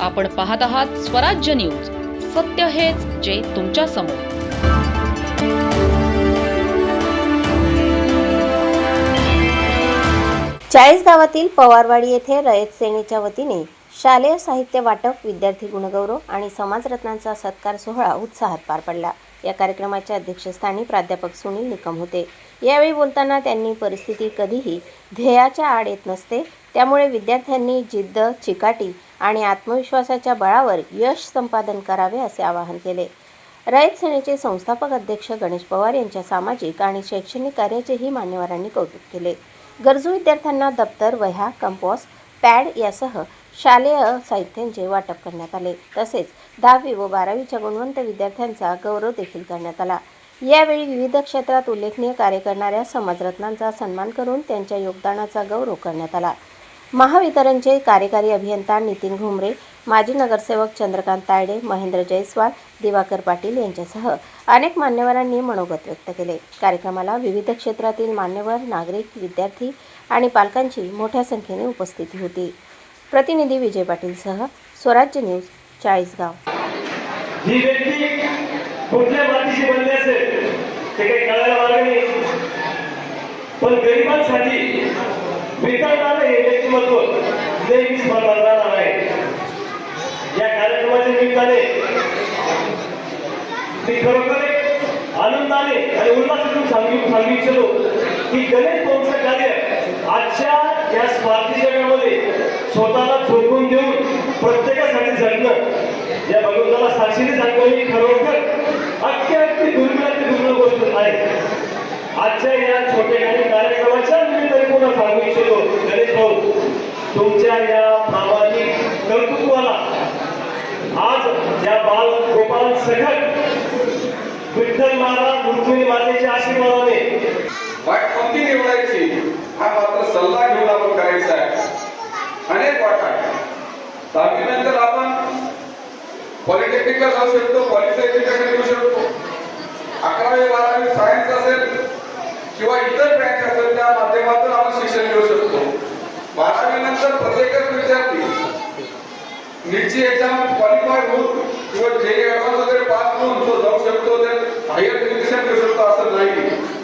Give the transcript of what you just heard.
आपण पाहत आहात स्वराज्य न्यूज. सत्य हेच जे तुमच्या समोर. चाळीसगावातील पवारवाडी येथे रयत सेनेच्या वतीने शालेय साहित्य वाटप, विद्यार्थी गुणगौरव आणि समाजरत्नांचा सत्कार सोहळा उत्साहात पार पडला. या कार्यक्रमाच्या अध्यक्षस्थानी प्राध्यापक सुनील निकम होते. यावेळी बोलताना त्यांनी परिस्थिती कधीही ध्येयाच्या आड येत नसते, त्यामुळे विद्यार्थ्यांनी जिद्द, चिकाटी आणि आत्मविश्वासाच्या बळावर यश संपादन करावे असे आवाहन केले. रयत सेनेचे संस्थापक अध्यक्ष गणेश पवार यांच्या सामाजिक आणि शैक्षणिक कार्याचेही मान्यवरांनी कौतुक केले. गरजू विद्यार्थ्यांना दप्तर, वह्या, कंपास, पॅड यासह शालेय साहित्यांचे वाटप करण्यात आले. तसेच 10वी व 12वीच्या गुणवंत विद्यार्थ्यांचा गौरव देखील करण्यात आला. यावेळी विविध क्षेत्रात उल्लेखनीय कार्य करणाऱ्या समाजरत्नांचा सन्मान करून त्यांच्या योगदानाचा गौरव करण्यात आला. महावितरणचे कार्यकारी अभियंता नितीन घुमरे, माजी नगरसेवक चंद्रकांत तायडे, महेंद्र जयस्वाल, दिवाकर पाटील यांच्यासह अनेक मान्यवरांनी मनोगत व्यक्त केले. कार्यक्रमाला विविध क्षेत्रातील मान्यवर, नागरिक, विद्यार्थी आणि पालकांची मोठ्या संख्येने उपस्थिती होती. प्रतिनिधी विजय पाटीलसह स्वराज्य न्यूज, चाळीसगाव. ही व्यक्ती कुठल्या मातीची बनली असेल ते काही कळायला मार्ग नाही, पण गरिबांसाठी वितरणारे हे व्यक्तिमत्व नेहमी स्मरणात राहणार आहे. या कार्यक्रमाच्या निमित्ताने मी खरोखर आनंदाने आणि उल्हासातून सांगू इच्छितो की गणेश भाऊंचं कार्य आजच्या या स्वार्थी जगामध्ये स्वतःला झोकून देऊन प्रत्येकासाठी झटणं, या भगवंताला साक्षीने सांगतो ही खरोखर अत्यंत दुर्मिळ गोष्ट आहे. आजच्या या छोट्याखानी कार्यक्रमाच्या निमित्ताने पुन्हा सांगू इच्छितो, गणेश भाऊ तुमच्या या प्रामाणिक कर्तृत्वाला आज या बाल गोपाल सखट विठ्ठल महाराज रुक्मिणी मातेच्या आशीर्वादाने वाट कोणती निवडायची हा मात्र सल्ला घेऊन आपण करायचा आहे. अनेक वाट आहे. 10वी नंतर आपण पॉलिटेक्निकला जाऊ शकतो, पॉलिटेक्निकला घेऊ शकतो. 11वी 12वी सायन्स असेल किंवा इतर ब्रँच असेल त्या माध्यमातून आपण शिक्षण घेऊ शकतो. 12वी नंतर प्रत्येकच विद्यार्थी नीटची एक्झाम क्वालिफाय होऊन किंवा जे ऍडव्हान्स वगैरे पास होऊन तो जाऊ शकतो, तर हायर एज्युकेशन घेऊ शकतो असं नाही.